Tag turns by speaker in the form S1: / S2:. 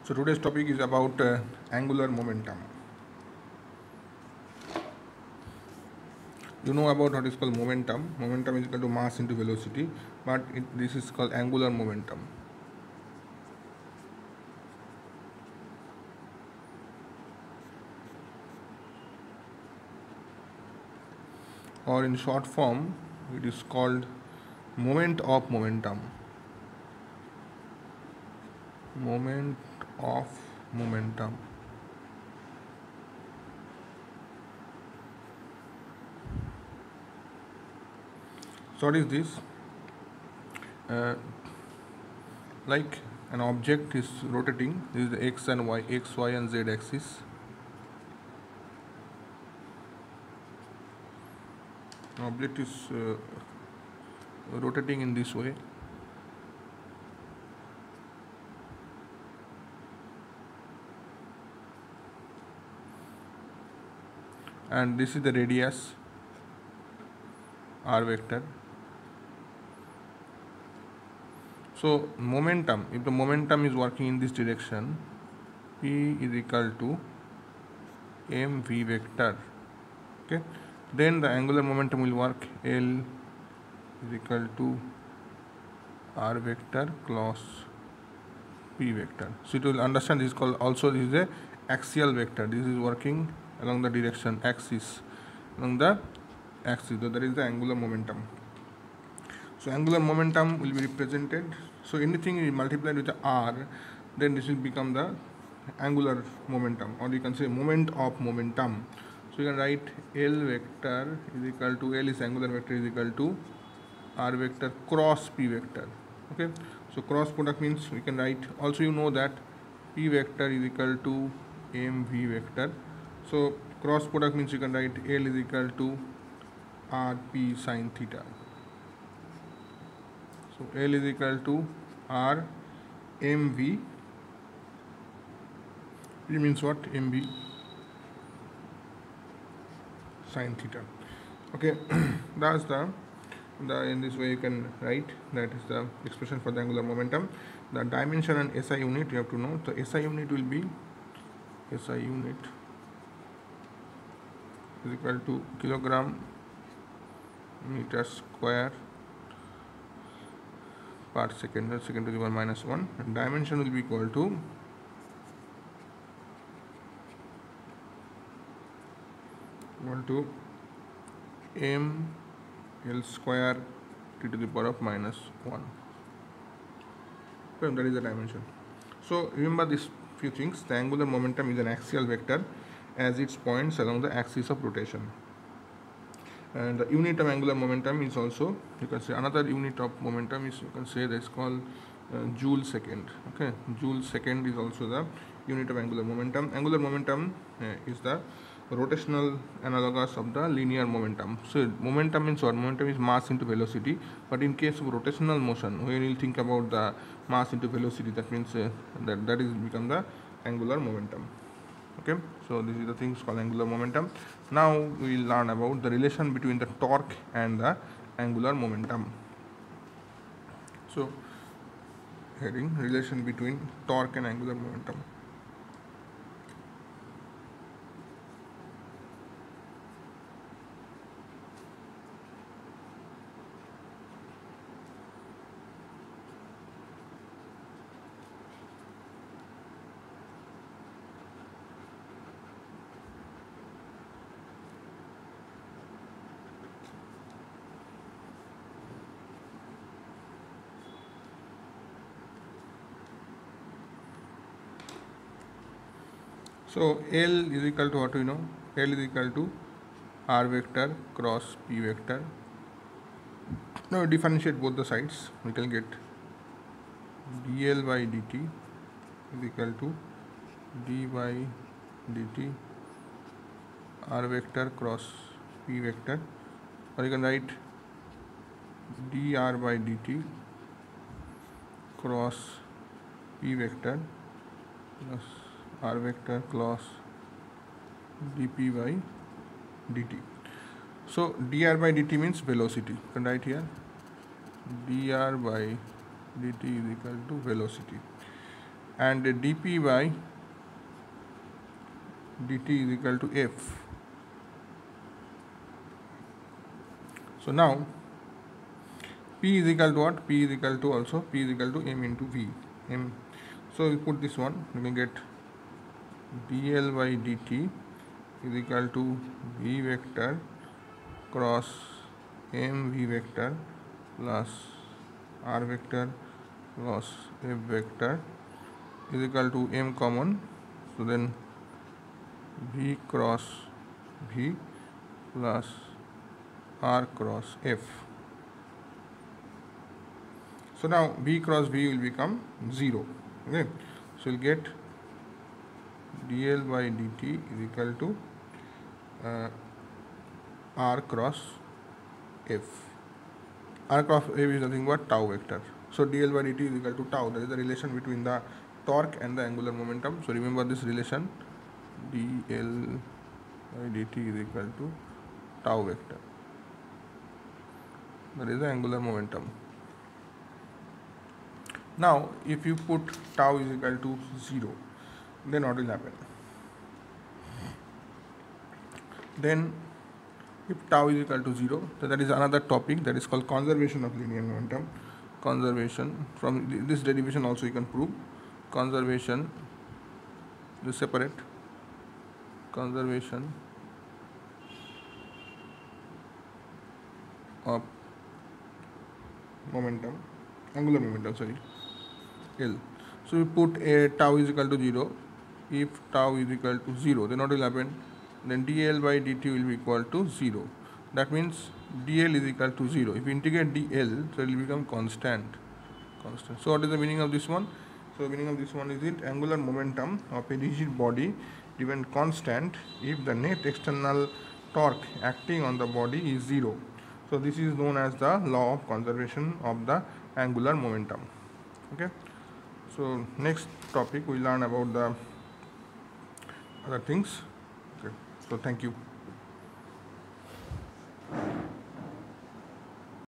S1: So today's topic is about angular momentum. You know about what is called momentum. Momentum is equal to mass into velocity, but this is called angular momentum. Or in short form, it is called moment of momentum. Moment of momentum. So what is this? Like an object is rotating. This is the x and y, x, y, and z axis. An object is rotating in this way. And this is the radius r vector. So momentum, if the momentum is working in this direction, P is equal to mv vector. Okay, then the angular momentum will work L is equal to r vector cross p vector. So it will understand this is called also this is a axial vector. This is working along the direction axis, along the axis. So that is the angular momentum. So angular momentum will be represented. So anything is multiplied with the r, then this will become the angular momentum, or you can say moment of momentum. So you can write L vector is equal to L is angular vector is equal to r vector cross p vector. Okay, so cross product means we can write also, you know that p vector is equal to mv vector. So cross product means you can write L is equal to rp sine theta. So L is equal to r mv. It means what? mv sine theta. Okay, that's the in this way you can write, that is the expression for the angular momentum. The dimension and SI unit you have to know. So SI unit will be SI unit is equal to kilogram meter square per second, second to the power minus 1, and dimension will be equal to m L square t to the power of minus 1. Okay, that is the dimension. So remember these few things. The angular momentum is an axial vector as its points along the axis of rotation. And the unit of angular momentum is also, you can say, another unit of momentum is, you can say, that is called joule second. Okay, joule second is also the unit of angular momentum. Angular momentum is the rotational analogous of the linear momentum. So momentum means what? Momentum is mass into velocity, but in case of rotational motion, when you think about the mass into velocity, that means that is become the angular momentum. Okay, so this is the things called angular momentum. Now we will learn about the relation between the torque and the angular momentum. So heading relation between torque and angular momentum. So L is equal to what we know? L is equal to r vector cross p vector. Now we differentiate both the sides. We can get dl by dt is equal to d by dt r vector cross p vector, or you can write dr by dt cross p vector plus r vector cross dp by dt. So dr by dt means velocity. You can write here dr by dt is equal to velocity. and dp by dt is equal to f. So now P is equal to what? P is equal to also P is equal to m into v. M. So we put this one, we can get dl by dt is equal to v vector cross m v vector plus r vector plus f vector is equal to m common. So then v cross v plus r cross f. So now v cross v will become 0. Okay, so we'll get dl by dt is equal to r cross f. R cross f is nothing but tau vector. So dl by dt is equal to tau. That is the relation between the torque and the angular momentum. So remember this relation, dl by dt is equal to tau vector. That is the angular momentum. Now if you put tau is equal to 0, then what will happen? Then if tau is equal to 0, so that is another topic, that is called conservation of linear momentum. Conservation, from this derivation also you can prove conservation, this separate conservation of momentum, angular momentum, sorry, L. So we put a tau is equal to 0. If tau is equal to 0, then what will happen? Then dl by dt will be equal to 0. That means dl is equal to 0. If you integrate dl, so it will become constant. So what is the meaning of this one? So the meaning of this one is it angular momentum of a rigid body given constant if the net external torque acting on the body is 0. So this is known as the law of conservation of the angular momentum. Okay. So next topic we learn about the other things. Okay. So thank you.